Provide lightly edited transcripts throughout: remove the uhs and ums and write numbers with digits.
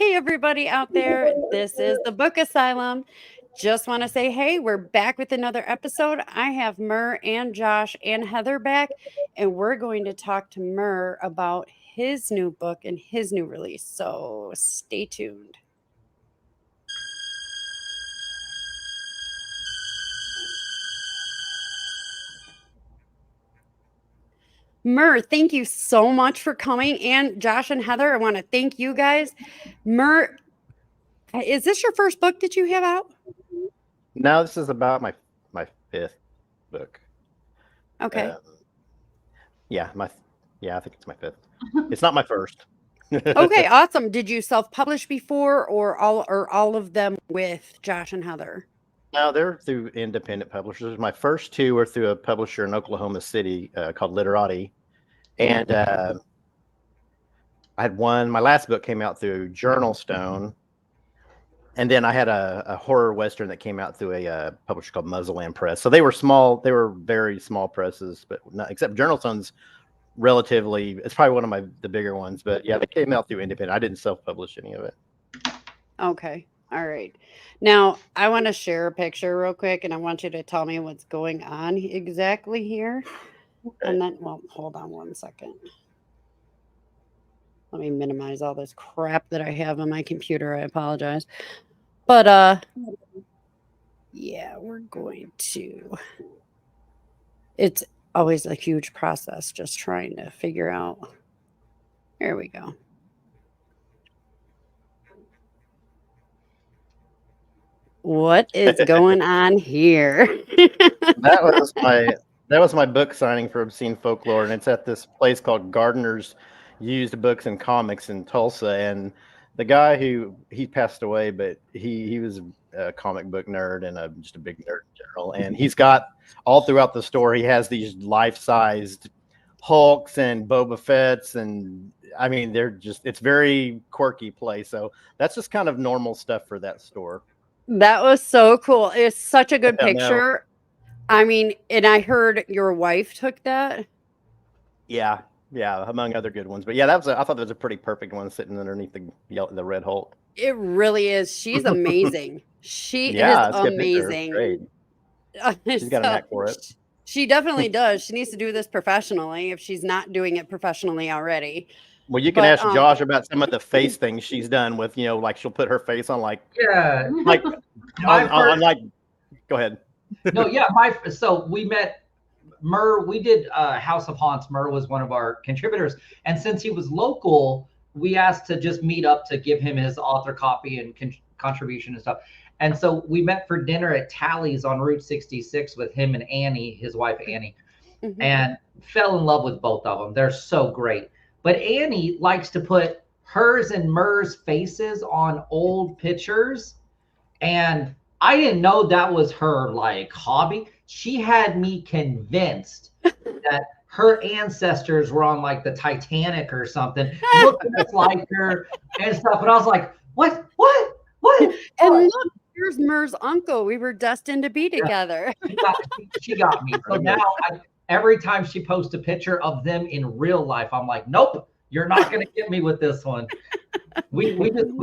Hey, everybody out there. This is the Book Asylum. Just want to say, hey, we're back with another episode. I have Mer and Josh and Heather back, and we're going to talk to Mer about his new book and his new release. So stay tuned. Mer, thank you so much for coming. And Josh and Heather, I want to thank you guys. Mer, is this your first book that you have out? No, this is about my fifth book. Okay. Um, yeah, I think it's my fifth. It's not my first. Okay, awesome. Did you self-publish before or all of them with Josh and Heather? No, they're through independent publishers. My first two were through a publisher in Oklahoma City called Literati, and I had one. My last book came out through Journal Stone, and then I had a horror western that came out through a publisher called Muzzleland Press. So they were small. They were very small presses, but not, except Journal Stone's relatively. It's probably one of the bigger ones. But yeah, they came out through independent. I didn't self-publish any of it. Okay. All right. Now, I want to share a picture real quick and I want you to tell me what's going on exactly here. Okay. And then, well, hold on one second. Let me minimize all this crap that I have on my computer. I apologize. But yeah, we're going to. It's always a huge process just trying to figure out. There we go. What is going on here? That was my book signing for Obscene Folklore, and it's at this place called Gardner's Used Books and Comics in Tulsa. And the guy he passed away, but he was a comic book nerd and just a big nerd in general. And he's got all throughout the store. He has these life-sized Hulks and Boba Fett's, and I mean it's very quirky place. So that's just kind of normal stuff for that store. That was so cool. It's such a good I know. picture. I mean, and I heard your wife took that. Yeah, yeah, among other good ones. But yeah, I thought that was a pretty perfect one sitting underneath the red Hulk. It really is. She's amazing. She is Yeah, it's a good picture. It's amazing. great. She's got a So knack for it. she definitely does. She needs to do this professionally if she's not doing it professionally already. Well, you can But ask Josh about some of the face things she's done with, like she'll put her face on Yeah, like my on first, like. Go ahead. no, yeah, so we met Mer. We did House of Haunts. Mer was one of our contributors, and since he was local, we asked to just meet up to give him his author copy and contribution and stuff. And so we met for dinner at Tally's on Route 66 with him and Annie, his wife Annie, and fell in love with both of them. They're so great. But Annie likes to put hers and Mer's faces on old pictures. And I didn't know that was her like hobby. She had me convinced that her ancestors were on like the Titanic or something, looking just like her and stuff. And I was like, what? and look, here's Mer's uncle. We were destined to be together. She got me. So now every time she posts a picture of them in real life, I'm like, nope, you're not going to get me with this one. We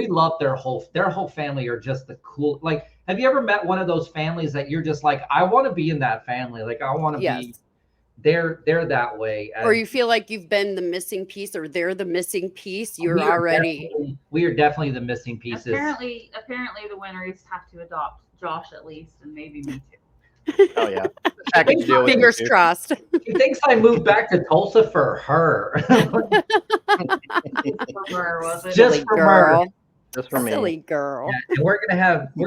love their whole family are just the cool. Like, have you ever met one of those families that you're just like, I want to be in that family. Like, I want to be. They're that way. Or you feel like you've been the missing piece, or they're the missing piece. You're already. We are definitely the missing pieces. Apparently, the Whinerys have to adopt Josh at least, and maybe me too. Oh yeah, fingers crossed. She thinks I moved back to Tulsa for her. For Mer, was it? Just for Mer. Just for me. Silly girl. Yeah, and we're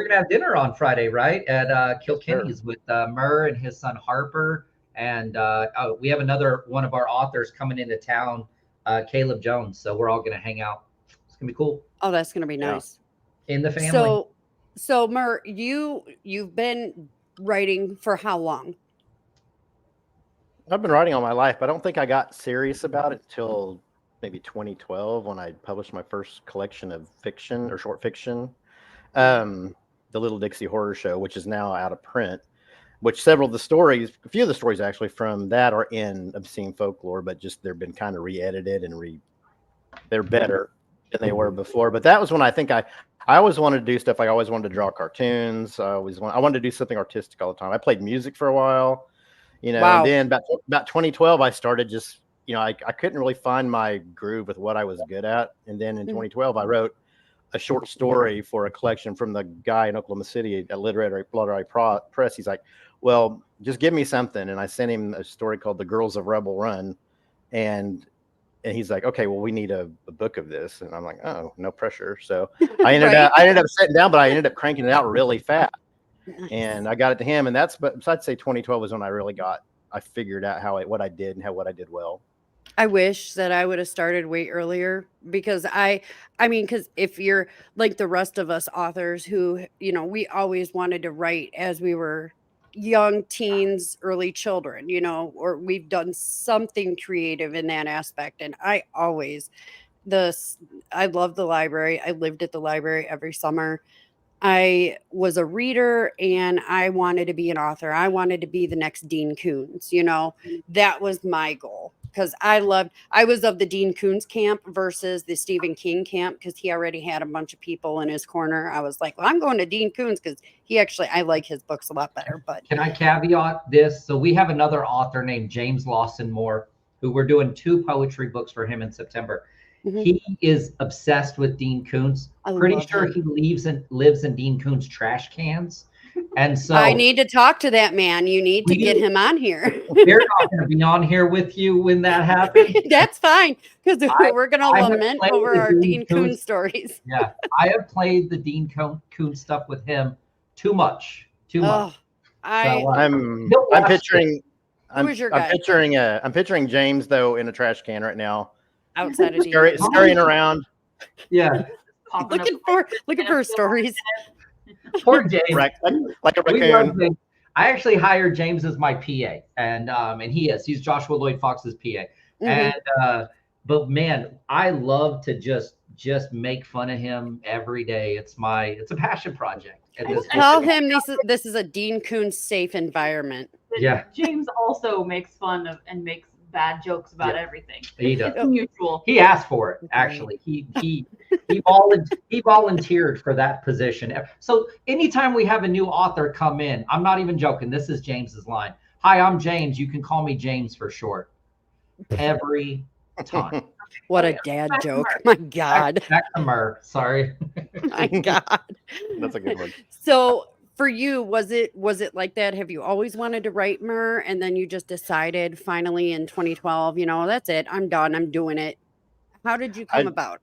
gonna have dinner on Friday, right? At Kilkenny's with Mer and his son Harper. And we have another one of our authors coming into town, Caleb Jones. So we're all going to hang out. It's going to be cool. Oh, that's going to be nice. In the family. So Mer, you've been writing for how long? I've been writing all my life, but I don't think I got serious about it until maybe 2012 when I published my first collection of fiction or short fiction, The Little Dixie Horror Show, which is now out of print. Which a few of the stories actually from that are in Obscene Folklore, but just they've been kind of re-edited and they're better. than they were before. But that was when I think I always wanted to do stuff. I always wanted to draw cartoons. I wanted to do something artistic all the time. I played music for a while, and Wow. then about 2012, I started just, I couldn't really find my groove with what I was good at. And then in 2012, I wrote a short story for a collection from the guy in Oklahoma City at Literary Press. He's like, well, just give me something. And I sent him a story called The Girls of Rebel Run. And he's like, okay, well, we need a book of this. And I'm like, oh, no pressure. So I ended up sitting down, but I ended up cranking it out really fast. Nice. And I got it to him. And so I'd say 2012 was when I figured out what I did and what I did well. I wish that I would have started way earlier, because because if you're like the rest of us authors who, we always wanted to write as we were young teens, early children, or we've done something creative in that aspect. And I love the library. I lived at the library every summer. I was a reader and I wanted to be an author. I wanted to be the next Dean Koontz, that was my goal. Because I was of the Dean Koontz camp versus the Stephen King camp, because he already had a bunch of people in his corner. I was like, well, I'm going to Dean Koontz because I like his books a lot better. But can I caveat this? So we have another author named James Lawson Moore, who we're doing 2 poetry books for him in September. Mm-hmm. He is obsessed with Dean Koontz. Pretty sure he lives in Dean Koontz trash cans. And so I need to talk to that man. You need to get him on here. They're not going to be on here with you when that happens. That's fine, because we're going to lament over our Dean Koontz stories. Yeah, I have played the Dean Koontz stuff with him too much. I'm picturing James though in a trash can right now, outside of scurrying around. Yeah, looking for stories. Poor James, like a raccoon. I actually hired James as my PA, and he's Joshua Lloyd Fox's PA. Mm-hmm. And but man, I love to just make fun of him every day. It's a passion project. Tell him this is a Dean Koontz safe environment. Yeah, James also makes fun of and makes bad jokes about everything. He does. It's mutual. He asked for it, actually. He volunteered for that position. So anytime we have a new author come in, I'm not even joking. This is James's line. Hi, I'm James. You can call me James for short. Every time. What a dad joke. My God. Back to Mer. Sorry. My God. That's a good one. So for you, was it like that? Have you always wanted to write, Mer, and then you just decided finally in 2012, that's it. I'm done. I'm doing it. How did you come about?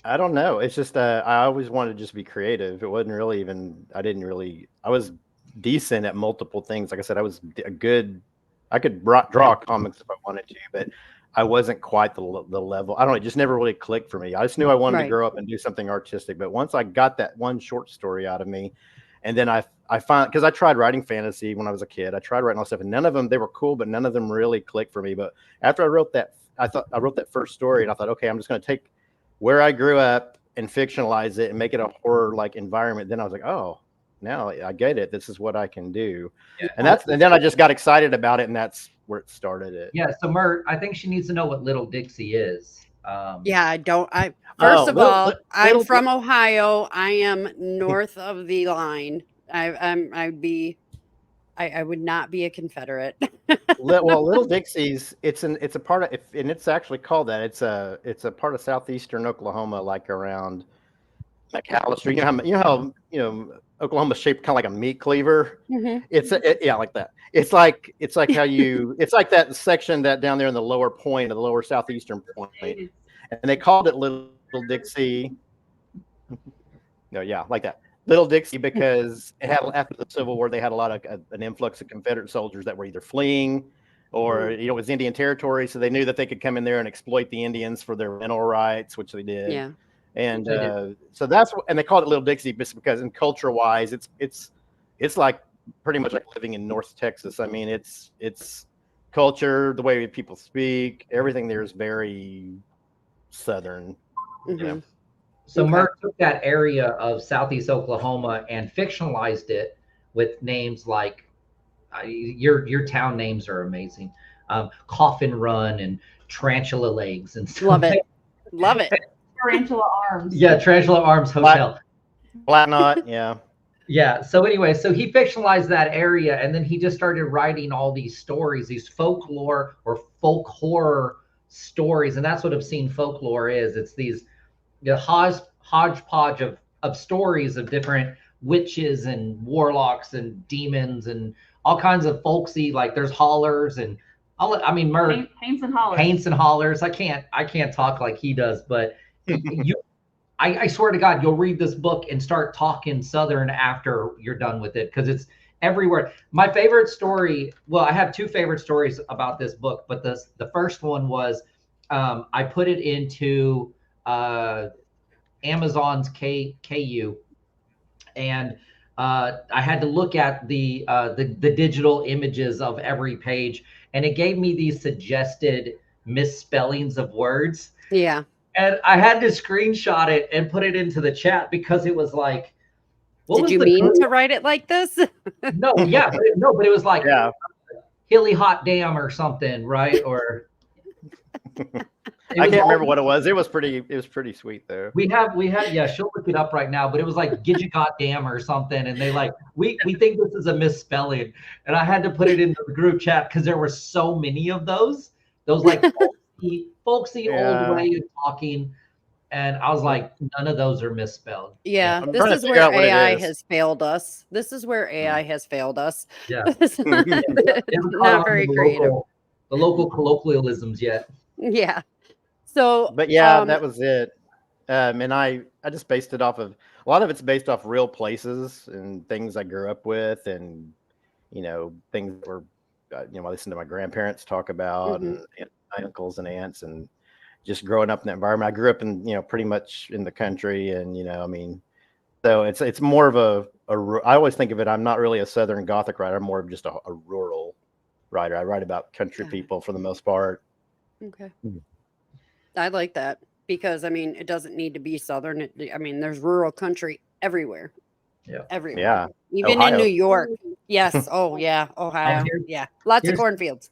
I don't know. It's just I always wanted to just be creative. It wasn't really I was decent at multiple things. Like I said, I could draw comics if I wanted to, but I wasn't quite the level. I don't know. It just never really clicked for me. I just knew I wanted to grow up and do something artistic. But once I got that one short story out of me, and then I found, because I tried writing fantasy when I was a kid. I tried writing all stuff, and none of them, they were cool, but none of them really clicked for me. But after I wrote that, I wrote that first story, and I thought, okay, I'm just going to take where I grew up and fictionalize it and make it a horror-like environment. Then I was like, oh, now I get it. This is what I can do. Yeah. And then I just got excited about it, and that's where it started. Yeah. So Mert, I think she needs to know what Little Dixie is. I'm from Ohio. I am north of the line. I would not be a Confederate. Well, Little Dixie's it's a part of, and it's actually called that. It's a part of southeastern Oklahoma, like around McAllister. You know how Oklahoma's shaped kind of like a meat cleaver. Mm-hmm. Like that. It's like how it's like that section that down there in the lower point of the lower southeastern point, and they called it Little Dixie. No, yeah, like that. Little Dixie, because it had, after the Civil War, they had a lot of an influx of Confederate soldiers that were either fleeing or it was Indian territory, so they knew that they could come in there and exploit the Indians for their mineral rights, which they did. Yeah, and so that's what, and they called it Little Dixie because, in culture-wise, it's like pretty much like living in North Texas. I mean, it's culture, the way people speak, everything there is very Southern. Mm-hmm. So Mer took that area of Southeast Oklahoma and fictionalized it with names like your town names are amazing. Coffin Run and Tarantula Legs and stuff. Love it. Tarantula Arms. Yeah, Tarantula Arms Hotel. Black Knot, yeah. Yeah. So anyway, so he fictionalized that area, and then he just started writing all these stories, these folklore or folk horror stories, and that's what obscene folklore is. It's these hodgepodge of stories of different witches and warlocks and demons and all kinds of folksy. Like there's hollers and Mer Haints and Hollers. Haints and hollers. I can't talk like he does, but I swear to God, you'll read this book and start talking Southern after you're done with it because it's everywhere. My favorite story, well, I have two favorite stories about this book, but the first one was I put it into Amazon's KU, and I had to look at the digital images of every page, and it gave me these suggested misspellings of words. Yeah. And I had to screenshot it and put it into the chat because it was like, did you mean to write it like this? No, yeah, but it was like Hilly Hot Dam or something, right? Or I can't remember what it was. It was pretty sweet though. We have yeah, she'll look it up right now, but it was like Gidget Goddamn or something, and they like we think this is a misspelling, and I had to put it into the group chat because there were so many of those like folksy old way of talking, and I was like, none of those are misspelled. Yeah, this is where AI has failed us. This is where AI has failed us. Yeah, it's not very creative. The local colloquialisms yet. Yeah. So, but yeah, that was it. And I just based it off of a lot of it's based off real places and things I grew up with, and things that were I listened to my grandparents talk about, and my uncles and aunts, and just growing up in that environment. I grew up in pretty much in the country, and so it's more of a I always think of it. I'm not really a Southern Gothic writer. I'm more of just a rural writer. I write about country people for the most part. Okay. I like that because it doesn't need to be Southern. There's rural country everywhere. Yeah. Everywhere. Yeah. Even Ohio. in New York. Yes. Oh yeah. Ohio. Yeah. Lots of cornfields.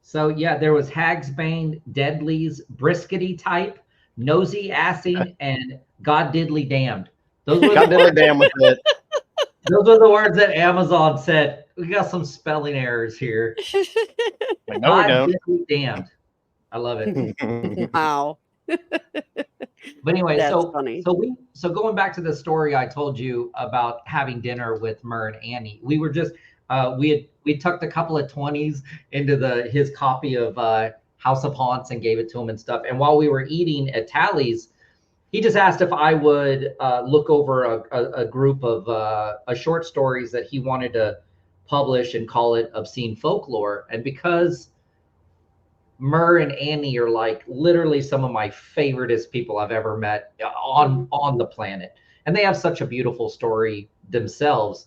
So yeah, there was Hagsbane, Deadlies, Briskety Type, Nosy Assing, and God Diddly Damned. Those were God Diddly Damned was it. Those are the words that Amazon said. We got some spelling errors here. No, we don't. Diddly Damned. I love it. Wow. But anyway, That's so funny. So going back to the story I told you about having dinner with Mer and Annie, we were just we tucked a couple of 20s into his copy of House of Haunts and gave it to him and stuff. And while we were eating at Tally's, he just asked if I would look over a group of short stories that he wanted to publish and call it Obscene Folklore. And because Mer and Annie are like literally some of my favoriteest people I've ever met on the planet, and they have such a beautiful story themselves,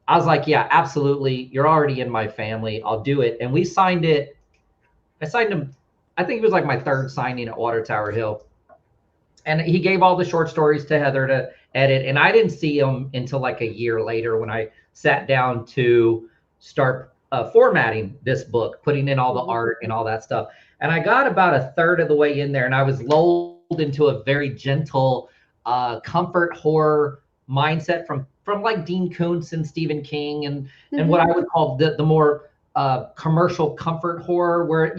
I was like, yeah, absolutely, you're already in my family, I'll do it. And we signed it. I signed him, I think it was like my third signing at Water Tower Hill, and he gave all the short stories to Heather to edit, and I didn't see him until like a year later when I sat down to start formatting this book, putting in all the art and all that stuff. And I got about a third of the way in there, and I was lulled into a very gentle comfort horror mindset from like Dean Koontz and Stephen King, and what I would call the more commercial comfort horror, where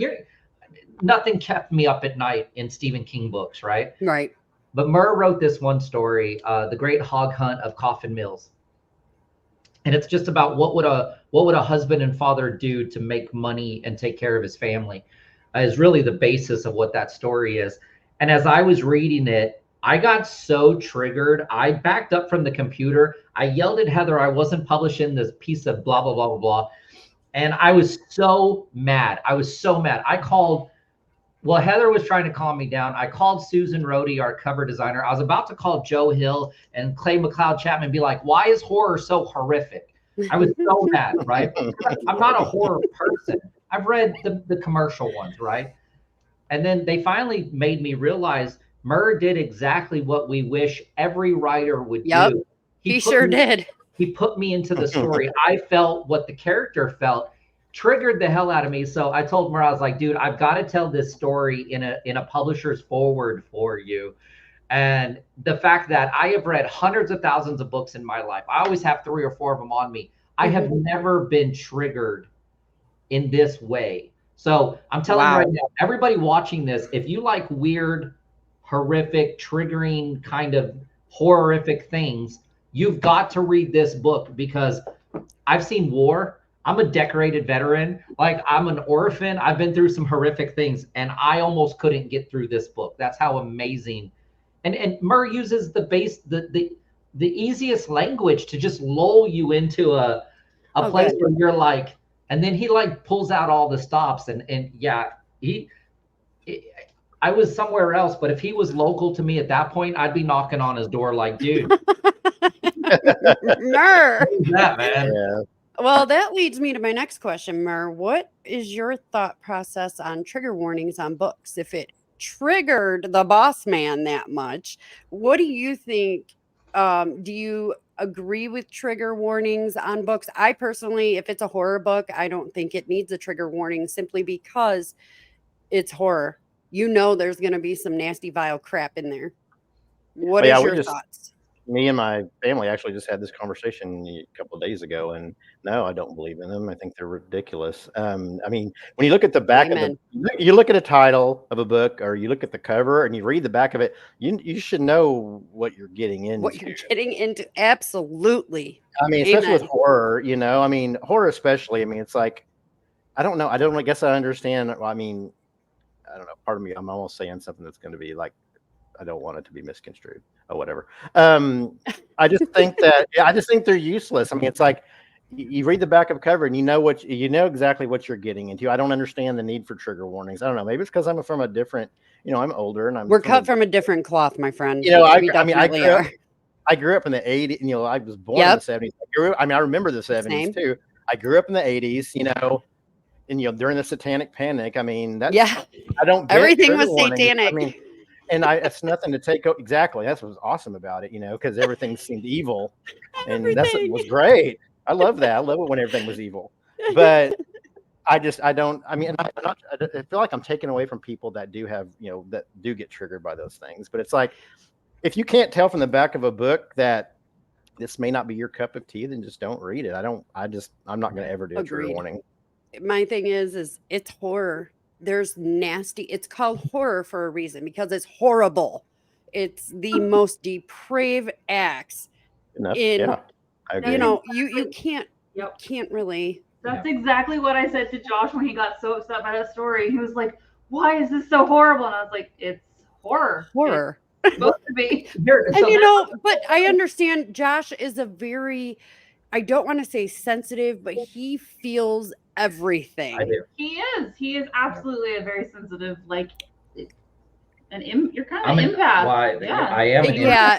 nothing kept me up at night in Stephen King books, right? Right. But Mer wrote this one story, The Great Hog Hunt of Coffin Mills. And it's just about what would a husband and father do to make money and take care of his family, is really the basis of what that story is. And as I was reading it, I got so triggered. I backed up from the computer. I yelled at Heather I wasn't publishing this piece of blah, blah, blah, blah, blah. And I was so mad. I called, well, Heather was trying to calm me down. I called Susan Rohde, our cover designer. I was about to call Joe Hill and Clay McLeod Chapman and be like, why is horror so horrific? I was so mad, right? I'm not a horror person. I've read the commercial ones, right? And then they finally made me realize Mer did exactly what we wish every writer would do. He sure did. He put me into the story. I felt what the character felt. triggered the hell out of me. So I told Mer, I was like, dude, I've got to tell this story in a publisher's forward for you. And the fact that I have read hundreds of thousands of books in my life, I always have 3 or 4 of them on me. I have never been triggered in this way. So I'm telling you right now, everybody watching this, if you like weird, horrific, triggering kind of horrific things, you've got to read this book, because I've seen war. I'm a decorated veteran. Like, I'm an orphan. I've been through some horrific things, and I almost couldn't get through this book. That's how amazing. And Mer uses the easiest language to just lull you into a place where you're like, and then he like pulls out all the stops, and yeah, I was somewhere else, but if he was local to me at that point, I'd be knocking on his door like, dude. Mer. That, man. Yeah. Well, that leads me to my next question, Mer. What is your thought process on trigger warnings on books? If it triggered the boss man that much, what do you think? Do you agree with trigger warnings on books? I personally, if it's a horror book, I don't think it needs a trigger warning, simply because it's horror. You know there's going to be some nasty, vile crap in there. What is your thoughts? Me and my family actually just had this conversation a couple of days ago, and no, I don't believe in them. I think they're ridiculous. I mean, when you look at the back of you look at a title of a book, or you look at the cover and you read the back of it, you should know what you're getting into. What you're getting into, absolutely. I mean, especially with horror, you know. I mean, horror especially. I mean, it's like, I don't know. I guess I understand. I mean, I don't know. Pardon me. I'm almost saying something that's going to be like, I don't want it to be misconstrued or whatever. I just think they're useless. I mean, it's like, you read the back of cover and you know exactly what you're getting into. I don't understand the need for trigger warnings. I don't know. Maybe it's because I'm from a different, I'm older, and we're cut from a different cloth, my friend. I grew up in the 80s. I was born in the 70s. I remember the 70s too. I grew up in the 80s. And during the Satanic Panic. I mean, I don't. Everything was satanic. I mean, and it's nothing to take. Exactly. That's what was awesome about it. Because everything seemed evil, and it was great. I love that. I love it when everything was evil. But I feel like I'm taking away from people that do have, that do get triggered by those things. But it's like, if you can't tell from the back of a book that this may not be your cup of tea, then just don't read it. I'm not going to ever do a trigger warning. My thing is it's horror. There's nasty. It's called horror for a reason, because it's horrible. It's the most depraved acts. I agree. You can't really. That's exactly what I said to Josh when he got so upset by that story. He was like, "Why is this so horrible?" And I was like, "It's horror. Horror." It's supposed to be. But I understand Josh is a very, I don't want to say sensitive, but he feels everything. He is absolutely a very sensitive, like, you're kind of an empath. I am.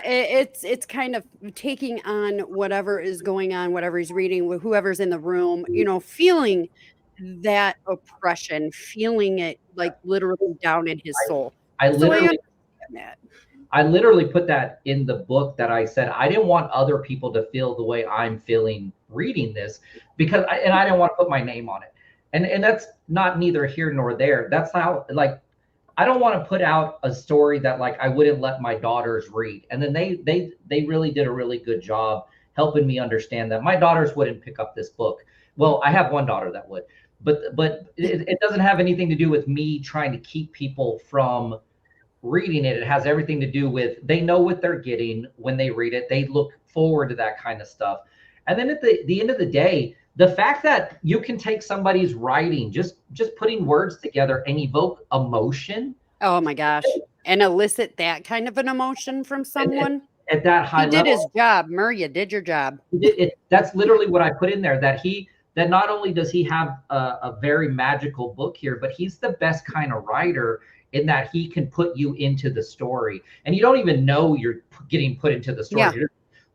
It's kind of taking on whatever is going on, whatever he's reading, with whoever's in the room, feeling that oppression, feeling it like literally down in his soul. I literally put that in the book, that I said I didn't want other people to feel the way I'm feeling reading this, because I didn't want to put my name on it. And that's not neither here nor there. That's how, like, I don't want to put out a story that, like, I wouldn't let my daughters read. And then they really did a really good job helping me understand that my daughters wouldn't pick up this book. Well, I have one daughter that would, but it doesn't have anything to do with me trying to keep people from reading it. It has everything to do with, they know what they're getting when they read it. They look forward to that kind of stuff. And then at the end of the day, the fact that you can take somebody's writing, just putting words together, and evoke emotion. Oh my gosh. And elicit that kind of an emotion from someone. At that high level. He did his job. Mer, you did your job. That's literally what I put in there, that not only does he have a very magical book here, but he's the best kind of writer, in that he can put you into the story. And you don't even know you're getting put into the story. Yeah. You're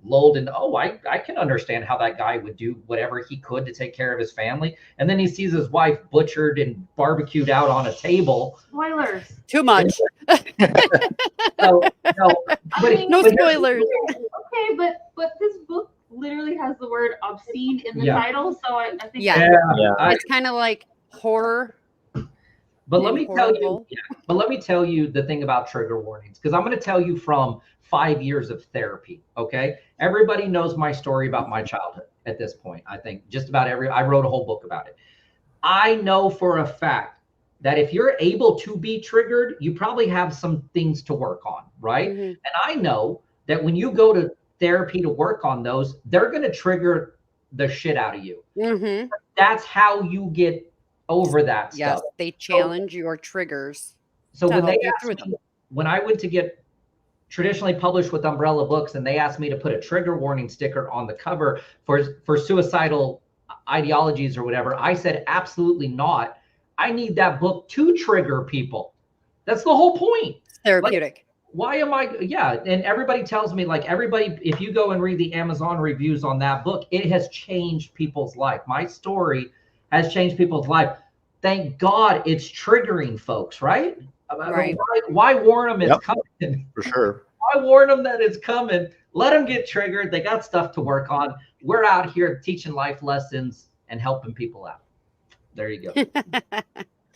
lulled in, I can understand how that guy would do whatever he could to take care of his family. And then he sees his wife butchered and barbecued out on a table. Spoilers. Too much. No spoilers. Okay, but this book literally has the word obscene in the Yeah. title, so I think Yeah. Yeah. It's kind of like horror. But let me tell you, horrible. but let me tell you the thing about trigger warnings, because I'm going to tell you from 5 years of therapy. Okay, everybody knows my story about my childhood at this point. I think just about I wrote a whole book about it. I know for a fact that if you're able to be triggered, you probably have some things to work on, right? Mhm. And I know that when you go to therapy to work on those, they're going to trigger the shit out of you. Mhm. That's how you get over that Yes, stuff. they challenge your triggers So to when they help you asked through me, them. when I went to get traditionally published with Umbrella Books, and they asked me to put a trigger warning sticker on the cover for suicidal ideologies or whatever, I said absolutely not. I need that book to trigger people. That's the whole point. It's therapeutic. Why am I? Yeah, and everybody tells me, like, everybody, if you go and read the Amazon reviews on that book, it has changed people's life. My story has changed people's life. Thank God it's triggering folks, right? Right. Why warn them it's Yep. coming? For sure. I warn them that it's coming. Let them get triggered. They got stuff to work on. We're out here teaching life lessons and helping people out. There you go.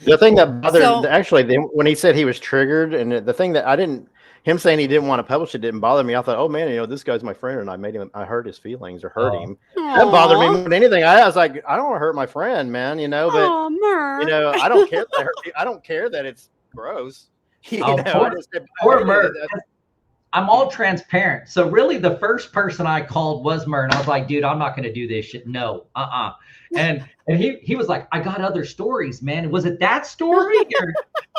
The thing that bothered, So- actually, when he said he was triggered, and the thing that him saying he didn't want to publish it didn't bother me. I thought, oh man, this guy's my friend, and I hurt his feelings or hurt him. That bothered me more than anything. I was like, I don't want to hurt my friend, man, but Aw, Mer. I don't care that I hurt you. I don't care that it's gross. Poor Mer. I'm all transparent. So really the first person I called was Mer, and I was like, dude, I'm not going to do this shit. No, And he was like, I got other stories, man. Was it that story?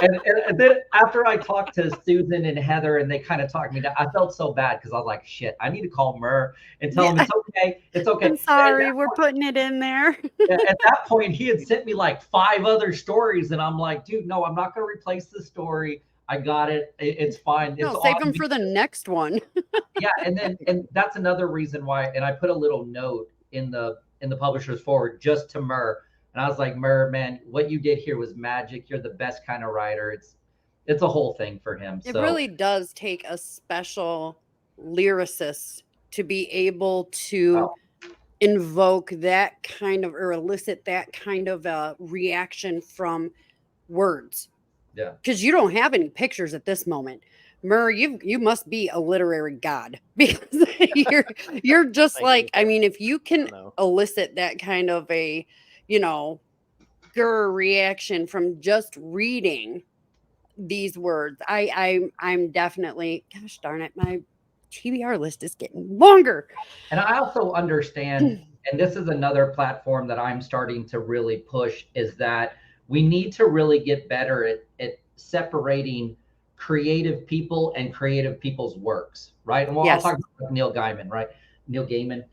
and then after I talked to Susan and Heather, and they kind of talked me down, I felt so bad because I was like, shit, I need to call Mer and tell him it's okay. It's okay. I'm sorry, we're putting it in there. At that point, he had sent me like 5 other stories, and I'm like, dude, no, I'm not going to replace the story. I got it. It's fine. It's No, save them for the next one. Yeah, and that's another reason why. And I put a little note in the publisher's forward just to Mer, and I was like, Mer, man, what you did here was magic. You're the best kind of writer. It's a whole thing for him. It really does take a special lyricist to be able to invoke that kind of, or elicit that kind of a reaction from words. Yeah. Because you don't have any pictures at this moment. Mer, you must be a literary god, because you're just like, I mean, if you can elicit that kind of a, grr reaction from just reading these words, I'm definitely, gosh darn it, my TBR list is getting longer. And I also understand, and this is another platform that I'm starting to really push, is that we need to really get better at separating creative people and creative people's works, right? And I'll talk about Neil Gaiman, right? Neil Gaiman.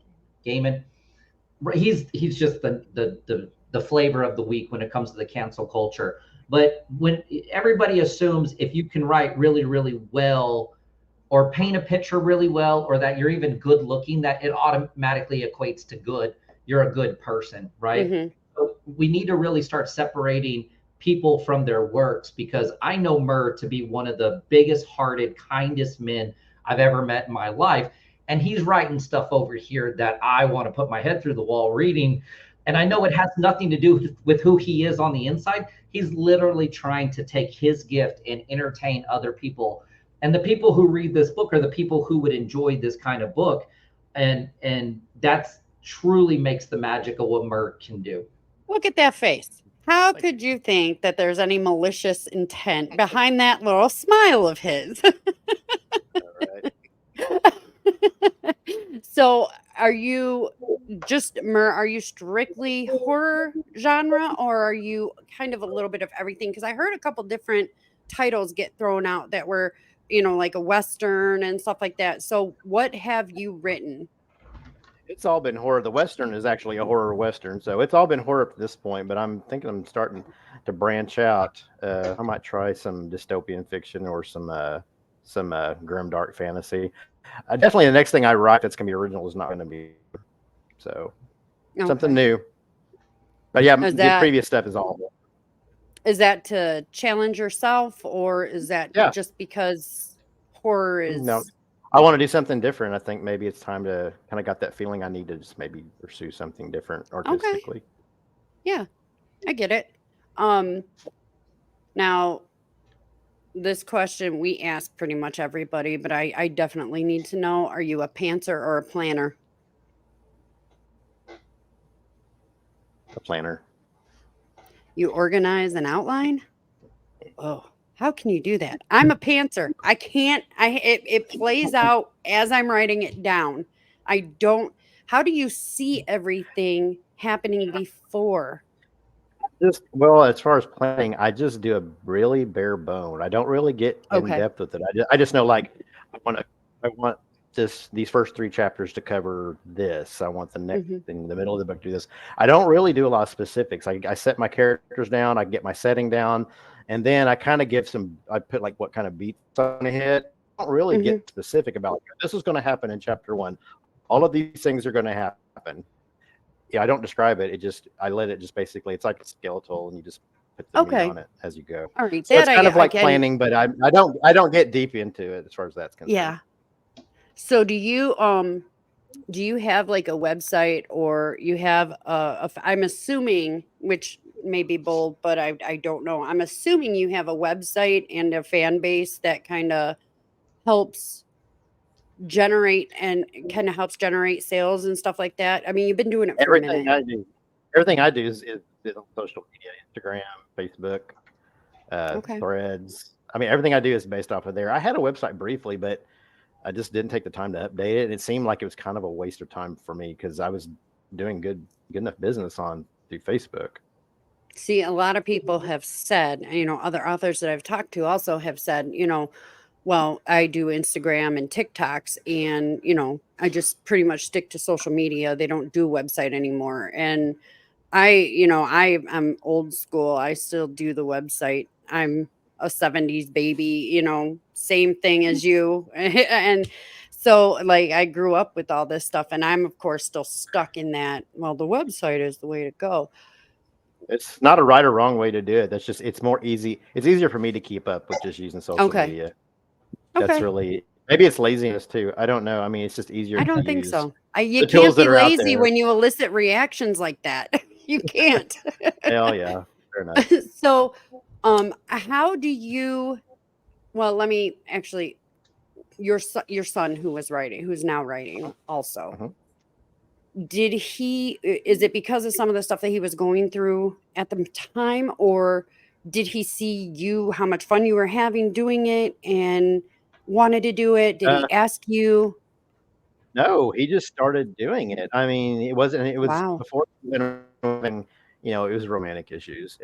He's just the flavor of the week when it comes to the cancel culture. But when everybody assumes if you can write really, really well, or paint a picture really well, or that you're even good looking, that it automatically equates to good. You're a good person, right? Mm-hmm. So we need to really start separating people from their works, because I know Mer to be one of the biggest hearted, kindest men I've ever met in my life. And he's writing stuff over here that I want to put my head through the wall reading. And I know it has nothing to do with who he is on the inside. He's literally trying to take his gift and entertain other people. And the people who read this book are the people who would enjoy this kind of book. And that's truly makes the magic of what Mer can do. Look at that face. How could you think that there's any malicious intent behind that little smile of his? So are you just, Mer, are you strictly horror genre, or are you kind of a little bit of everything? Because I heard a couple different titles get thrown out that were, like a Western and stuff like that. So what have you written? It's all been horror. The Western is actually a horror Western. So it's all been horror up to this point, but I'm thinking I'm starting to branch out. I might try some dystopian fiction or some grim dark fantasy. Definitely the next thing I write that's going to be original is not going to be. So something new. But yeah, the previous stuff is all. Is that to challenge yourself, or is that just because horror is... No. I want to do something different. I think maybe it's time to kind of got that feeling I need to just maybe pursue something different artistically. Yeah, I get it. Now, this question we ask pretty much everybody, but I definitely need to know, are you a pantser or a planner? A planner. You organize and outline? Oh, how can you do that? I'm a pantser. I can't, it plays out as I'm writing it down. I don't, how do you see everything happening before? Just well, as far as planning, I just do a really bare bone. I don't really get in Okay. depth with it. I just know like I want these first 3 chapters to cover this. I want the next Mhm. thing in the middle of the book to do this. I don't really do a lot of specifics. I set my characters down, I get my setting down, and then I kind of give I put like what kind of beats I'm gonna hit. I don't really Mhm. get specific about this is going to happen in chapter 1. All of these things are going to happen. Yeah, I don't describe it. I let it just basically. It's like a skeletal, and you just put the meat Okay. on it as you go. All right. So it's kind of like can. planning, but I don't get deep into it as far as that's concerned. Yeah. So do you have like a website, or you have I'm assuming, which may be bold, but I don't know. I'm assuming you have a website and a fan base that kind of helps generate sales and stuff like that. I mean, you've been doing it for a minute. Everything I do is on social media, Instagram, Facebook, Okay. Threads. I mean, everything I do is based off of there. I had a website briefly, but I just didn't take the time to update it. And it seemed like it was kind of a waste of time for me because I was doing good enough business through Facebook. See, a lot of people have said, other authors that I've talked to also have said, well, I do Instagram and TikToks, and, I just pretty much stick to social media. They don't do website anymore. And I'm old school. I still do the website. I'm a 70s baby, same thing as you. And so like I grew up with all this stuff, and I'm of course still stuck in that. Well, the website is the way to go. It's not a right or wrong way to do it. It's more easy. It's easier for me to keep up with just using social media. That's Okay. really, maybe it's laziness too. I don't know. I mean, it's just easier. I don't think use so. You the can't tools be that are out lazy there. when you elicit reactions like that. You can't. Hell yeah. Fair enough. So, how do you? Well, let me actually. Your son who's now writing also. Mhm. Is it because of some of the stuff that he was going through at the time, or did he see how much fun you were having doing it and wanted to do it? Did he ask you? No, he just started doing it. I mean, it was Wow. before when, it was romantic issues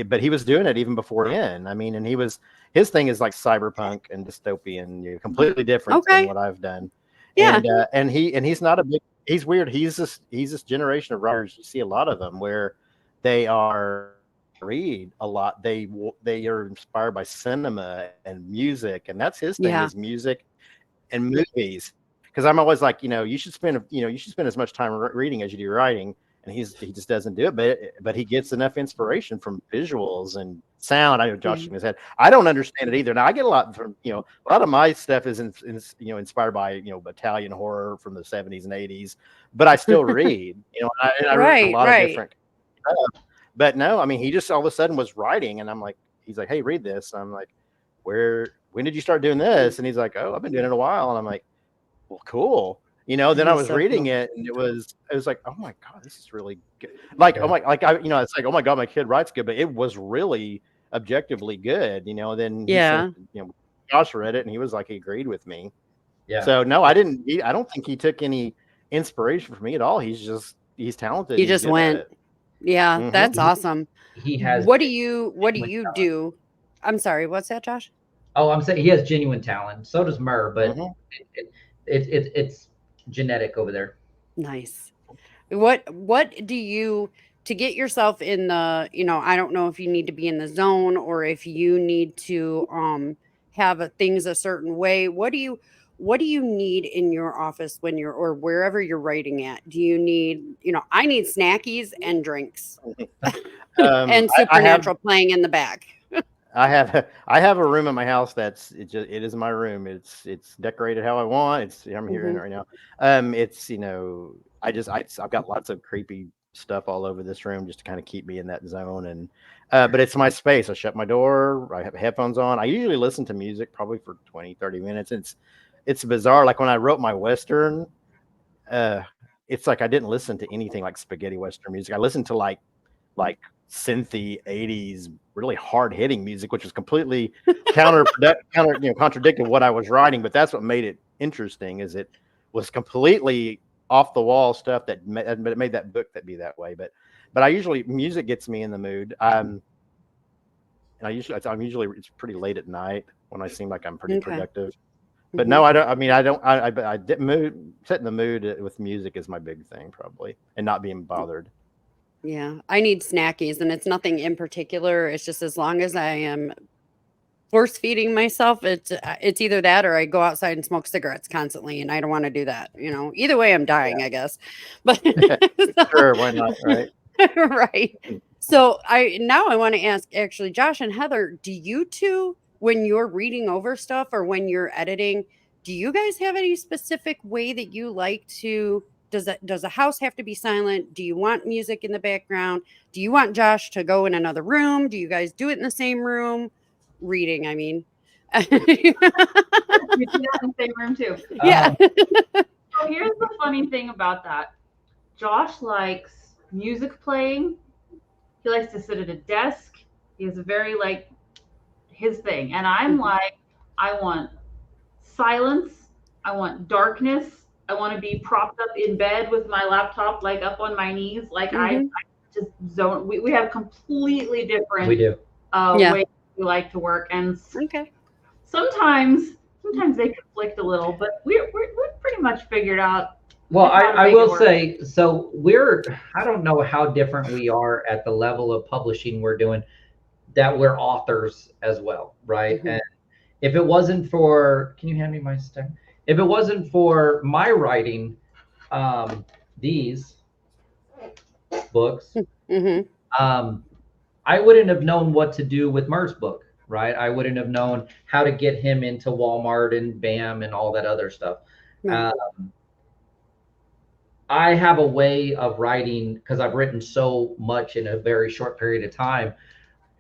but he was doing it even before then. I mean, and his thing is like cyberpunk and dystopian, completely different than Okay. what I've done. Yeah. And he's not he's weird. He's this generation of writers. You see a lot of them where they read a lot. They are inspired by cinema and music, and that's his thing Yeah. is music and movies. Because I'm always like, you should spend as much time reading as you do writing, and he just doesn't do it. But he gets enough inspiration from visuals and sound. I know Josh shaking his head. I don't understand it either. Now I get a lot from a lot of my stuff is inspired by Italian horror from the 70s and 80s, but I still read. And I read a lot of different stuff. But no, I mean, he just all of a sudden was writing, and he's like, hey, read this. I'm like, when did you start doing this? And he's like, oh, I've been doing it a while. And I'm like, well, cool. Then I was reading it, and it was like, oh my God, this is really good. Like, oh my, it's like, oh my God, my kid writes good, but it was really objectively good. Then Josh read it, and he was like, he agreed with me. Yeah. So no, I don't think he took any inspiration from me at all. He's talented. He just went. Yeah, Mhm. that's awesome. He has. What do you do? I'm sorry. What's that, Josh? Oh, I'm saying he has genuine talent. So does Mer, but it's genetic over there. Nice. What do you to get yourself in the, I don't know if you need to be in the zone or if you need to have things a certain way. What do you need in your office or wherever you're writing at? Do you need, I need snackies and drinks and Supernatural playing in the back. I have a room in my house it is my room. It's decorated how I want. I'm here in it right now. It's I've got lots of creepy stuff all over this room just to kind of keep me in that zone. And but it's my space. I shut my door. I have headphones on. I usually listen to music probably for 20-30 minutes. It's bizarre. Like when I wrote my Western, it's like I didn't listen to anything like spaghetti Western music. I listened to like synthy 80s really hard hitting music, which was completely contradicted what I was writing. But that's what made it interesting, is it was completely off the wall stuff that made that book that be that way. But music gets me in the mood. And I'm usually it's pretty late at night when I seem like I'm pretty productive. But no, I don't. I mean, I didn't setting the mood with music is my big thing probably, and not being bothered. Yeah, I need snackies, and it's nothing in particular. It's just as long as I am force feeding myself, it's either that or I go outside and smoke cigarettes constantly, and I don't want to do that. Either way, I'm dying, I guess. But Sure, why not? Right. Right. So I want to ask, actually, Josh and Heather, do you two, when you're reading over stuff or when you're editing, do you guys have any specific way that you like to? Does the house have to be silent? Do you want music in the background? Do you want Josh to go in another room? Do you guys do it in the same room? Reading, I mean. You do that in the same room too. Yeah. So here's the funny thing about that. Josh likes music playing. He likes to sit at a desk. He has a very his thing. And I'm like, I want silence. I want darkness. I want to be propped up in bed with my laptop up on my knees. I just zone. We have completely different ways we like to work. And sometimes they conflict a little, but we're pretty much figured out. Well, I will say, so I don't know how different we are at the level of publishing we're doing, that we're authors as well, right? And if it wasn't for, can you hand me my stick? If it wasn't for my writing, these books, I wouldn't have known what to do with Mer's book, right? I wouldn't have known how to get him into Walmart and BAM and all that other stuff. I have a way of writing, because I've written so much in a very short period of time,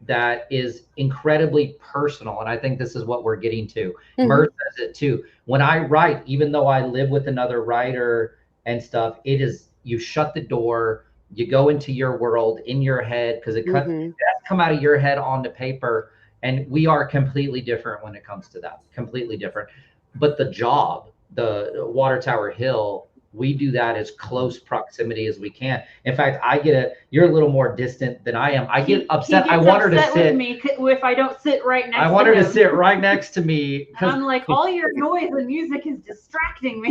that is incredibly personal. And I think this is what we're getting to. Mer says it too. When I write, even though I live with another writer and stuff, it is, you shut the door, you go into your world in your head, because it has come out of your head onto paper. And we are completely different when it comes to that, completely different. But the job, the Water Tower Hill, we do that as close proximity as we can. In fact, you're a little more distant than I am. I get upset. I want her to sit with me if I don't sit right next to him. I want her to sit right next to me. And I'm like, all your noise and music is distracting me.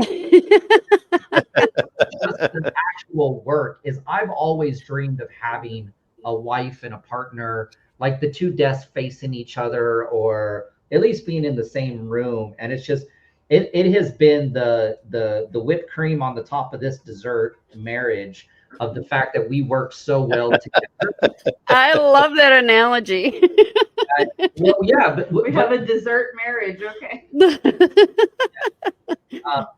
The actual work is, I've always dreamed of having a wife and a partner, like the two desks facing each other, or at least being in the same room. And it's just, it has been the whipped cream on the top of this dessert marriage of the fact that we work so well together. I love that analogy. Well, yeah, but we have a dessert marriage. Okay.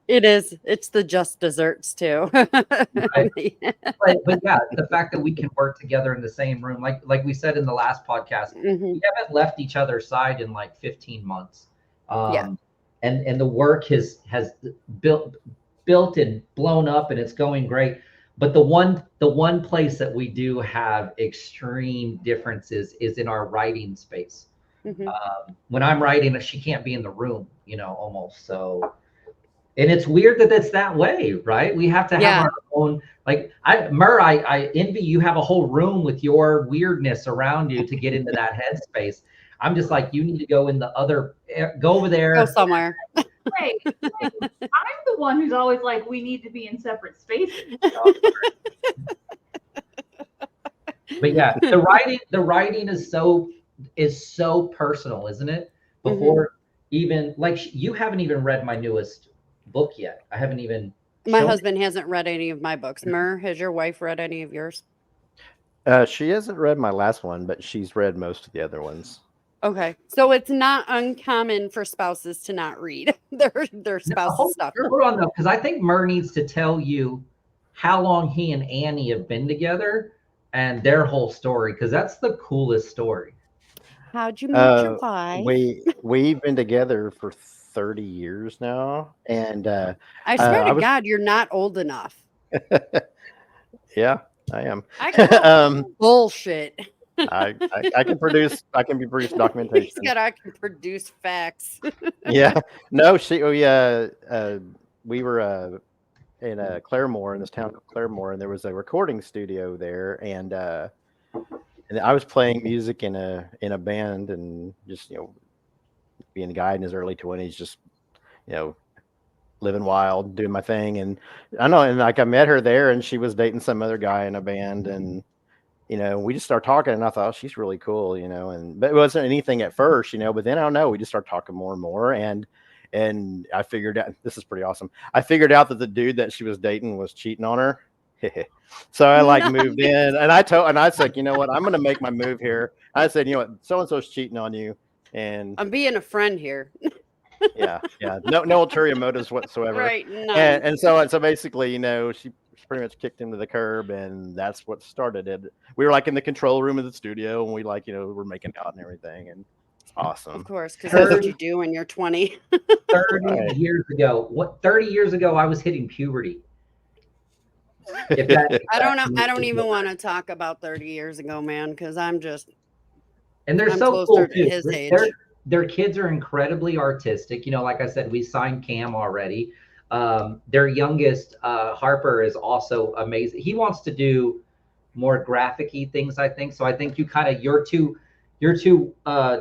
It is. It's the just desserts too. Right. But yeah, the fact that we can work together in the same room, like we said in the last podcast, we haven't left each other's side in 15 months. And the work has built and blown up, and it's going great. But the one place that we do have extreme differences is in our writing space. When I'm writing, she can't be in the room, almost. So, and it's weird that it's that way, right? We have to have our own, Mer, I envy you have a whole room with your weirdness around you to get into that headspace. I'm just like, you need to go go over there. Go somewhere. Wait, I'm the one who's always like, we need to be in separate spaces. But yeah, the writing is so personal, isn't it? Before even, you haven't even read my newest book yet. I haven't even. My husband hasn't read any of my books. Mer, has your wife read any of yours? She hasn't read my last one, but she's read most of the other ones. Okay. So it's not uncommon for spouses to not read their spouse's stuff. Hold on though, because I think Mer needs to tell you how long he and Annie have been together and their whole story, because that's the coolest story. How'd you meet your wife? We've been together for 30 years now, and I swear to I was God, you're not old enough. yeah, I am. I call bullshit. I can produce documentation. He's got I can produce facts. Yeah, no, we were in Claremore, in this town called Claremore, and there was a recording studio there, and I was playing music in a band, and just being a guy in his early 20s, just living wild, doing my thing, and I know, and like I met her there, and she was dating some other guy in a band, and we just started talking, and I thought, oh, she's really cool, but it wasn't anything at first, but then I don't know, we just started talking more and more, and I figured out, this is pretty awesome. I figured out that the dude that she was dating was cheating on her. So I moved in, and I was like, you know what, I'm going to make my move here. I said, you know what, so-and-so's cheating on you. And I'm being a friend here. yeah. No ulterior motives whatsoever. Right. No. And so basically, she pretty much kicked him to the curb, and that's what started it. We were like in the control room of the studio, and we we're making out and everything, and it's awesome. Of course, because that's what you do when you're 20. 30 years ago. 30 years ago, I was hitting puberty. I don't even want to talk about 30 years ago, man, because I'm so cool too. His age. Their kids are incredibly artistic. Like I said, we signed Cam already. Their youngest, Harper, is also amazing. He wants to do more graphic-y things, I think. So I think you kind of your two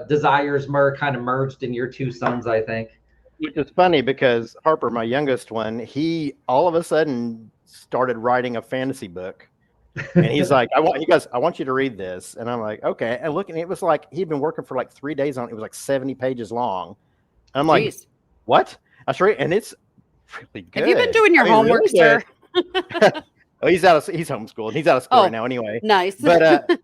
desires kind of merged in your two sons, I think. Which is funny because Harper, my youngest one, he all of a sudden started writing a fantasy book, and he's like, I want you to read this, and I'm like, okay. And looking, it was like he'd been working for like 3 days on it. It was like 70 pages long. And I'm like, Jeez. What? I sure, and it's really good. Have you been doing your homework, really sir? Oh, he's homeschooled. He's out of school right now anyway. Nice. But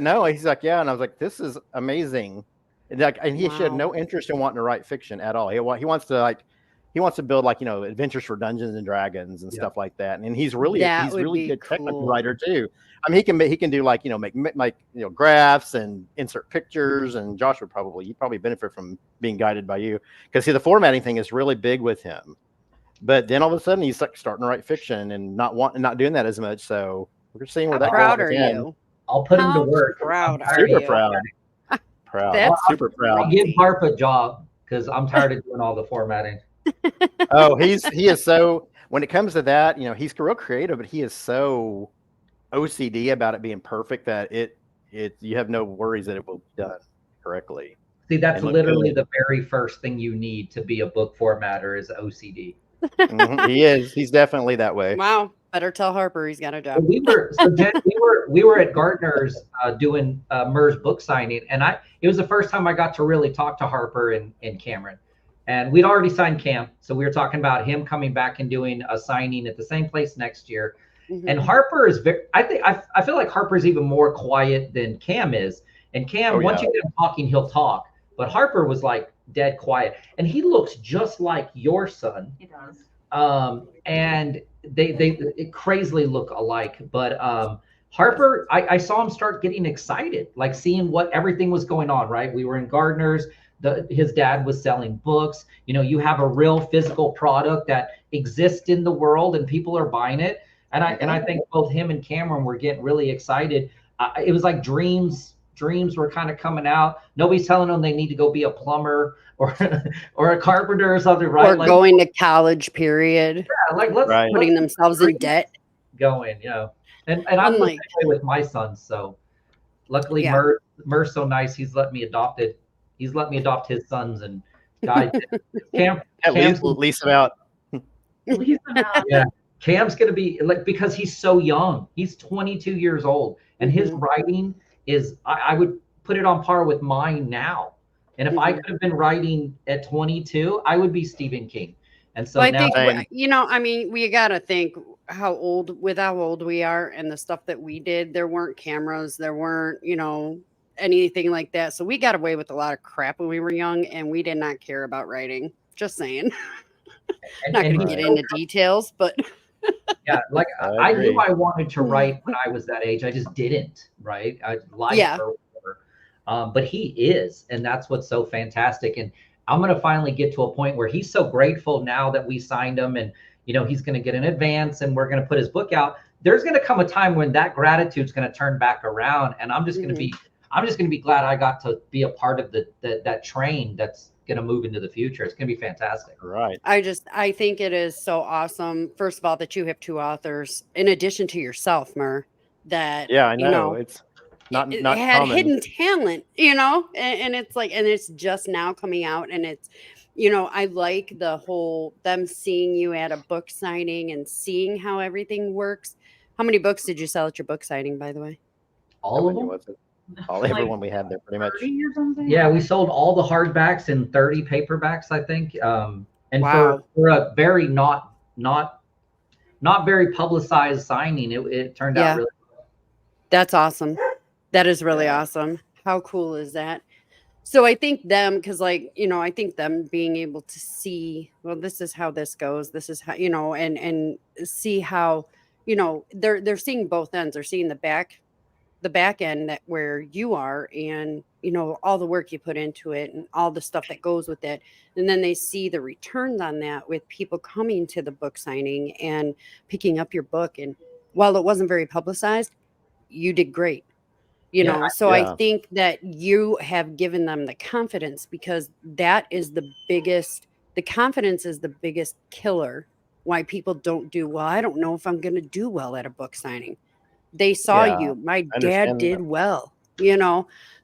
no, he's like, yeah, and I was like, this is amazing. And he showed no interest in wanting to write fiction at all. He wants to build adventures for Dungeons and Dragons and stuff like that. And he's really good technical writer too. I mean, he can do make graphs and insert pictures. And Josh would probably benefit from being guided by you, because the formatting thing is really big with him. But then all of a sudden he's starting to write fiction and not doing that as much. So we're seeing where that goes. How proud are you? I'll put him to work. Super proud. Super proud. I'll give Harp a job because I'm tired of doing all the formatting. Oh, he is so, when it comes to that, he's real creative, but he is so OCD about it being perfect that you have no worries that it will be done correctly. See, that's literally the very first thing you need to be a book formatter is OCD. Mm-hmm. He is. He's definitely that way. Wow. Better tell Harper he's got a job. Jen, we were at Gardner's doing Mer's book signing, and it was the first time I got to really talk to Harper and Cameron. And we'd already signed Cam, so we were talking about him coming back and doing a signing at the same place next year. Mm-hmm. And Harper is I feel like Harper is even more quiet than Cam is. And Cam, once you get him talking, he'll talk. But Harper was like dead quiet, and he looks just like your son. He does. And they crazily look alike. But Harper, I saw him start getting excited, like seeing what everything was going on. Right, we were in Gardner's. His dad was selling books. You have a real physical product that exists in the world, and people are buying it. And I think both him and Cameron were getting really excited. It was like dreams were kind of coming out. Nobody's telling them they need to go be a plumber or a carpenter or something, right? Or going to college, period. Yeah, let's putting themselves in debt. Going, And I'm the same way with my sons. So luckily Mer's so nice, he's let me adopt his sons and guide Cam. Lease them out. Yeah. Cam's gonna be because he's so young. He's 22 years old, and his writing is I would put it on par with mine now. And if I could have been writing at 22, I would be Stephen King. And so now, we got to think how old we are and the stuff that we did. There weren't cameras. There weren't, anything like that. So we got away with a lot of crap when we were young, and we did not care about writing. Just saying. Not going to get into details, but yeah, like I agree. knew I wanted to write when I was that age. I just didn't, right? Life Yeah. or whatever. But he is, and that's what's so fantastic. And I'm going to finally get to a point where he's so grateful now that we signed him, and he's going to get an advance, and we're going to put his book out. There's going to come a time when that gratitude's going to turn back around, and I'm just going to be glad I got to be a part of that train that's going to move into the future. It's going to be fantastic. Right. I think it is so awesome. First of all, that you have two authors in addition to yourself, Mer, that, Yeah, I know. It's not had common. hidden talent, and it's like, and it's just now coming out, and it's, I like the whole, them seeing you at a book signing and seeing how everything works. How many books did you sell at your book signing, by the way? All of them? Everyone we had there, pretty much. 30 or something? Yeah, we sold all the hardbacks and 30 paperbacks, I think. And Wow. for a very not very publicized signing, it turned out really well. That's awesome. That is really awesome. How cool is that? So I think them, because I think them being able to see, well, this is how this goes. This is how, and see how, they're seeing both ends. They're seeing the back end, that where you are, and all the work you put into it and all the stuff that goes with it, and then they see the returns on that with people coming to the book signing and picking up your book. And while it wasn't very publicized, you did great. I think that you have given them the confidence, because that is the confidence is the biggest killer why people don't do well. I don't know if I'm going to do well at a book signing. They saw you. My dad did well,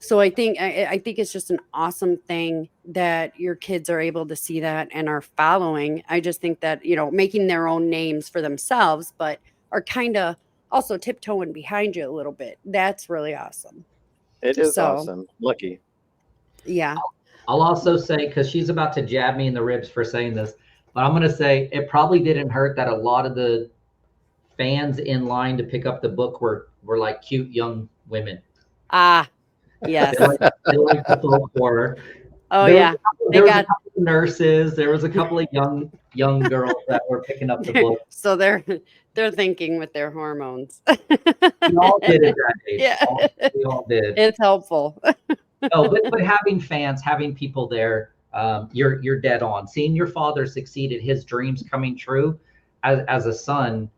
So I think it's just an awesome thing that your kids are able to see that and are following. I just think that, making their own names for themselves, but are kind of also tiptoeing behind you a little bit. That's really awesome. It is awesome. Lucky. Yeah. I'll also say, because she's about to jab me in the ribs for saying this, but I'm going to say it probably didn't hurt that a lot of the fans in line to pick up the book were like cute young women. Ah, yes. They like the folk horror. Oh, there yeah. There was a couple of nurses. There was a couple of young girls that were picking up the book. So they're thinking with their hormones. We all did at that age. Yeah. We all did. It's helpful. No, but having fans, having people there, you're dead on. Seeing your father succeed at his dreams coming true as a son,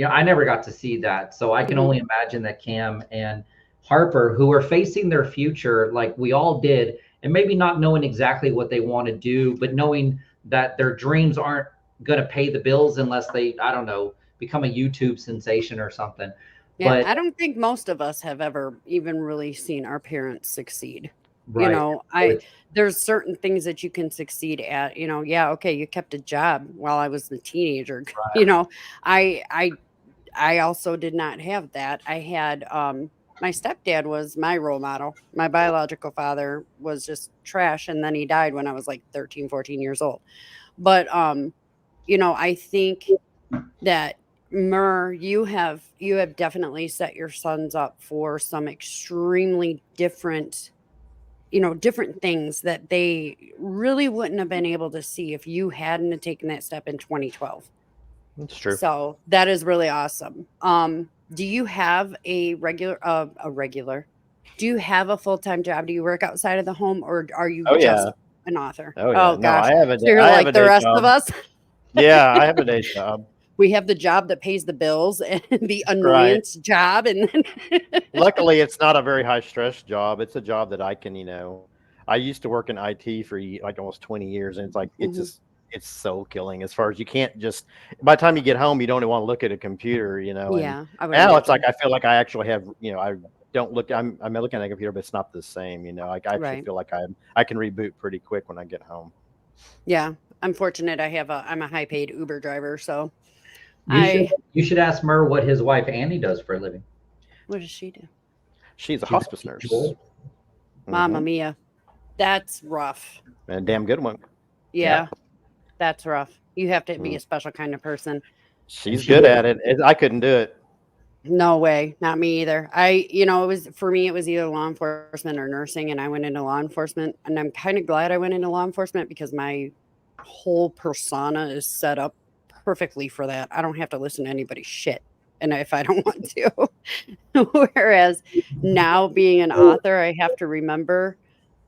I never got to see that. So I can only imagine that Cam and Harper, who are facing their future like we all did, and maybe not knowing exactly what they want to do, but knowing that their dreams aren't going to pay the bills unless they, I don't know, become a YouTube sensation or something. Yeah, but I don't think most of us have ever even really seen our parents succeed. Right. There's certain things that you can succeed at, okay, you kept a job while I was a teenager. Right. I also did not have that. I had my stepdad was my role model. My biological father was just trash, and then he died when I was like 13, 14 years old. But I think that Mer, you have definitely set your sons up for some extremely different things that they really wouldn't have been able to see if you hadn't have taken that step in 2012. That's true. So that is really awesome. Do you have a regular? Do you have a full-time job? Do you work outside of the home, or are you just an author? Oh, yeah. Oh gosh, no, I have a. So you're like the rest of us. Yeah, I have a day job. We have the job that pays the bills and the annoyance job, and then luckily it's not a very high stress job. It's a job that I can, I used to work in IT for like almost 20 years, and it's like it's so killing as far as you can't just, by the time you get home, you don't even want to look at a computer, Yeah. Now it's like I feel like I actually have, I don't look. I'm looking at a computer, but it's not the same. Like I actually feel like I can reboot pretty quick when I get home. Yeah, I'm fortunate. I'm a high paid Uber driver, so. You should ask Mer what his wife Annie does for a living. What does she do? She's a hospice nurse. Mamma mia, that's rough. And a damn good one. Yeah, that's rough. You have to be a special kind of person. She's good at it. I couldn't do it. No way. Not me either. It was for me, it was either law enforcement or nursing, and I went into law enforcement. And I'm kind of glad I went into law enforcement because my whole persona is set up perfectly for that. I don't have to listen to anybody's shit. And if I don't want to. Whereas now being an author, I have to remember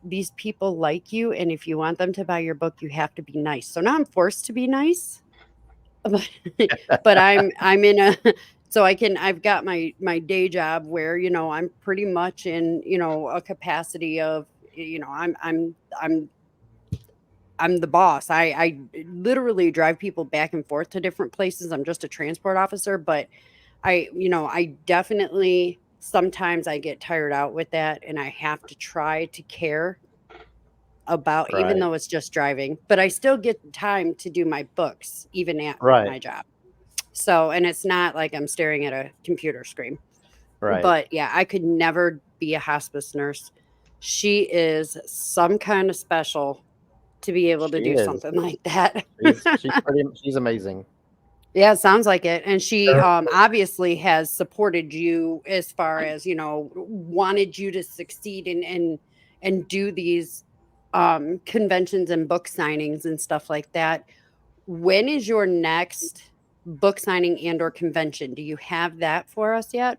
these people like you. And if you want them to buy your book, you have to be nice. So now I'm forced to be nice. But I'm in a so I've got my day job where I'm pretty much in a capacity of I'm the boss. I literally drive people back and forth to different places. I'm just a transport officer, but I definitely sometimes I get tired out with that, and I have to try to care about, even Right. though it's just driving, but I still get time to do my books even at Right. my job. So, and it's not like I'm staring at a computer screen. Right. But yeah, I could never be a hospice nurse. She is some kind of special to be able to She do is. something like that. She's amazing. Yeah, it sounds like it. And she obviously has supported you as far as, wanted you to succeed and do these conventions and book signings and stuff like that. When is your next book signing and or convention? Do you have that for us yet?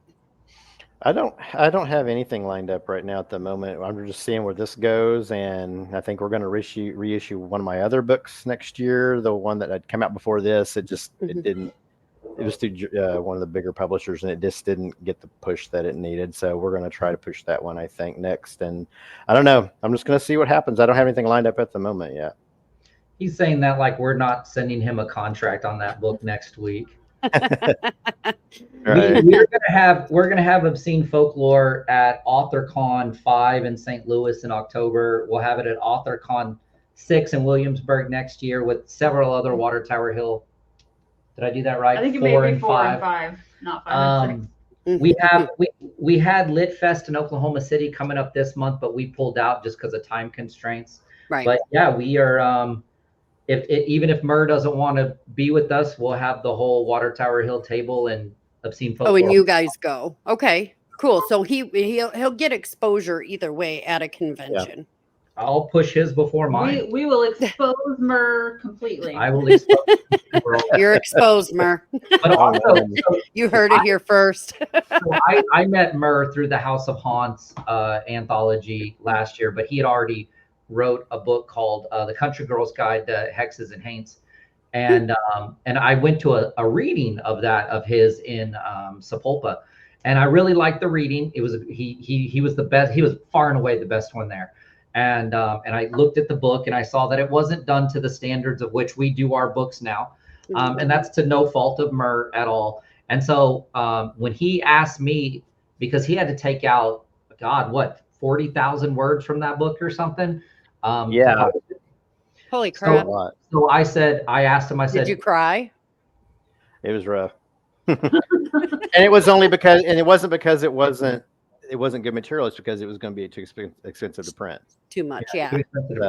I don't have anything lined up right now at the moment. I'm just seeing where this goes, and I think we're going to reissue one of my other books next year. The one that had come out before this, it didn't. It was through one of the bigger publishers, and it just didn't get the push that it needed. So we're going to try to push that one, I think, next. And I don't know. I'm just going to see what happens. I don't have anything lined up at the moment yet. He's saying that like we're not sending him a contract on that book next week. Right. We're gonna have Obscene Folklore at AuthorCon 5 in St. Louis in October. We'll have it at AuthorCon 6 in Williamsburg next year with several other Water Tower Hill. Did I do that right? I think it may be 4 and 5, not 5 and 6. We had Lit Fest in Oklahoma City coming up this month, but we pulled out just because of time constraints. Right. But yeah, we are. Even if Mer doesn't want to be with us, we'll have the whole Water Tower Hill table and Obscene Folklore. Oh, and you guys go. Okay, cool. So he'll get exposure either way at a convention. Yeah. I'll push his before mine. We will expose Mer completely. I will expose. You're exposed, Mer. But also, you heard it here first. I met Mer through the House of Haunts anthology last year, but he had already wrote a book called The Country Girl's Guide to Hexes and Haints. And I went to a reading of his in Sapulpa, and I really liked the reading. It was he was the best. He was far and away the best one there. And I looked at the book and I saw that it wasn't done to the standards of which we do our books now, and that's to no fault of Mer at all. And so when he asked me, because he had to take out 40,000 words from that book or something. Yeah. Holy crap. So I asked him, did you cry? It was rough. And it wasn't because it wasn't good material. It's because it was going to be too expensive to print. Too much. Yeah.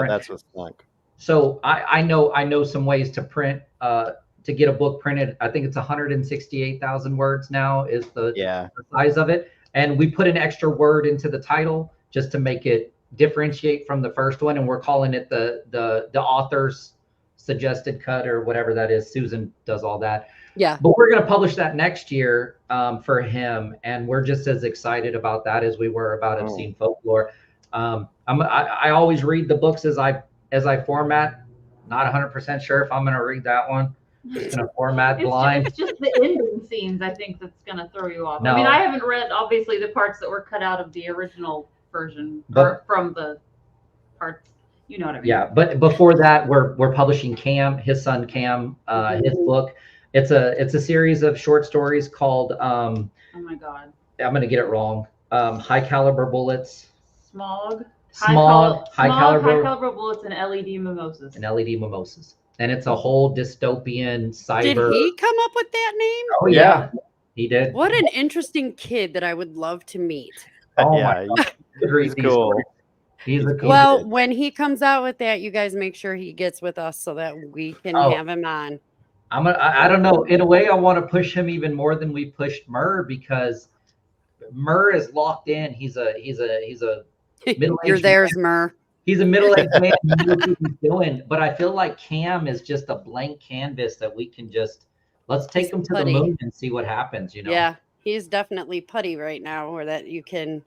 That's what stunk. So I know some ways to print, to get a book printed. I think it's 168,000 words now is the size of it. And we put an extra word into the title just to make it differentiate from the first one, and we're calling it the author's suggested cut or whatever that is. Susan does all that. Yeah. But we're going to publish that next year for him, and we're just as excited about that as we were about Obscene Folklore. I always read the books as I format. Not 100% sure if I'm going to read that one. Just going to format blind. It's just the ending scenes, I think, that's going to throw you off. No. I mean, I haven't read obviously the parts that were cut out of the original version, or from the parts, you know what I mean? Yeah, but before that, we're publishing Cam, his son Cam, his book. It's a series of short stories called oh my god, I'm gonna get it wrong. High caliber bullets. Smog. High caliber bullets and LED mimosas. And it's a whole dystopian cyber. Did he come up with that name? Oh yeah, he did. What an interesting kid that I would love to meet. Oh yeah, my God. he's cool. He's a cool Well, kid. when he comes out with that, you guys make sure he gets with us so that we can have him on. I don't know. In a way, I want to push him even more than we pushed Mer, because Mer is locked in. He's a middle-aged You're theirs, Mer. He's a middle-aged man who knows what he's doing. But I feel like Cam is just a blank canvas that we can just let's take him to the moon and see what happens. Yeah, he's definitely putty right now, or that you can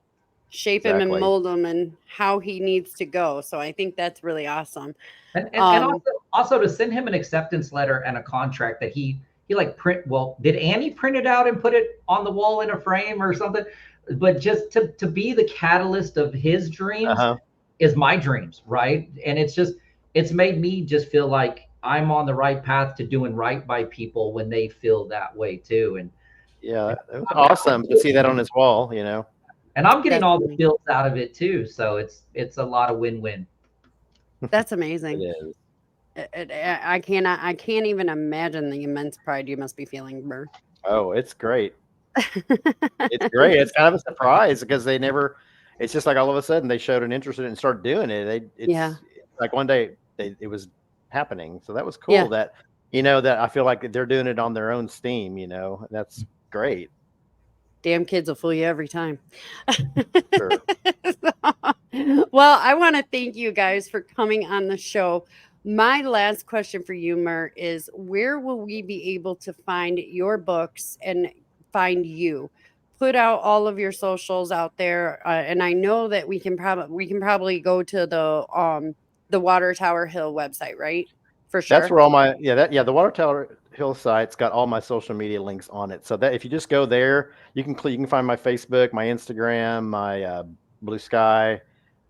shape him and Exactly. mold him and how he needs to go. So I think that's really awesome. And also to send him an acceptance letter and a contract that he like print. Well, did Annie print it out and put it on the wall in a frame or something? But just to be the catalyst of his dreams is my dreams, right? And it's made me just feel like I'm on the right path to doing right by people when they feel that way too. And yeah, it was awesome to see that on his wall, And I'm getting all the Definitely. feels out of it too. So it's a lot of win-win. That's amazing. It is. I can't even imagine the immense pride you must be feeling, Mer. Oh, it's great. It's great. It's kind of a surprise because it's just like all of a sudden they showed an interest in it and started doing it. It's like one day it was happening. So that was cool that I feel like they're doing it on their own steam, that's great. Damn kids will fool you every time. Sure. Well, I want to thank you guys for coming on the show. My last question for you, Mer, is where will we be able to find your books and find you? Put out all of your socials out there, and I know that we can probably go to the Water Tower Hill website, right? For sure. That's where all my the Water Tower Hill site's got all my social media links on it. So that if you just go there, you can find my Facebook, my Instagram, my Blue Sky,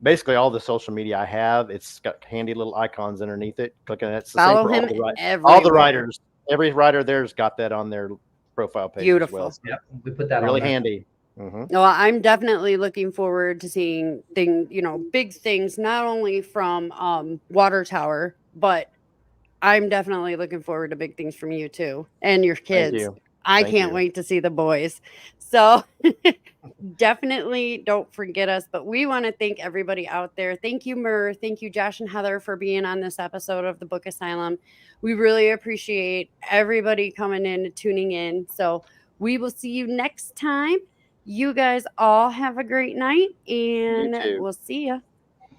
basically all the social media I have. It's got handy little icons underneath it. Clicking it. It's the Follow same him for everywhere. all the writers. Every writer there's got that on their profile page. Beautiful. As well. So Yep, we put that really on there. handy. No, I'm definitely looking forward to seeing big things, not only from Water Tower, but I'm definitely looking forward to big things from you too and your kids. Thank you. I Thank can't you. wait to see the boys. So definitely don't forget us. But we want to thank everybody out there. Thank you, Mer. Thank you, Josh and Heather, for being on this episode of the Book Asylum. We really appreciate everybody coming in and tuning in. So we will see you next time. You guys all have a great night, and too. we'll see you.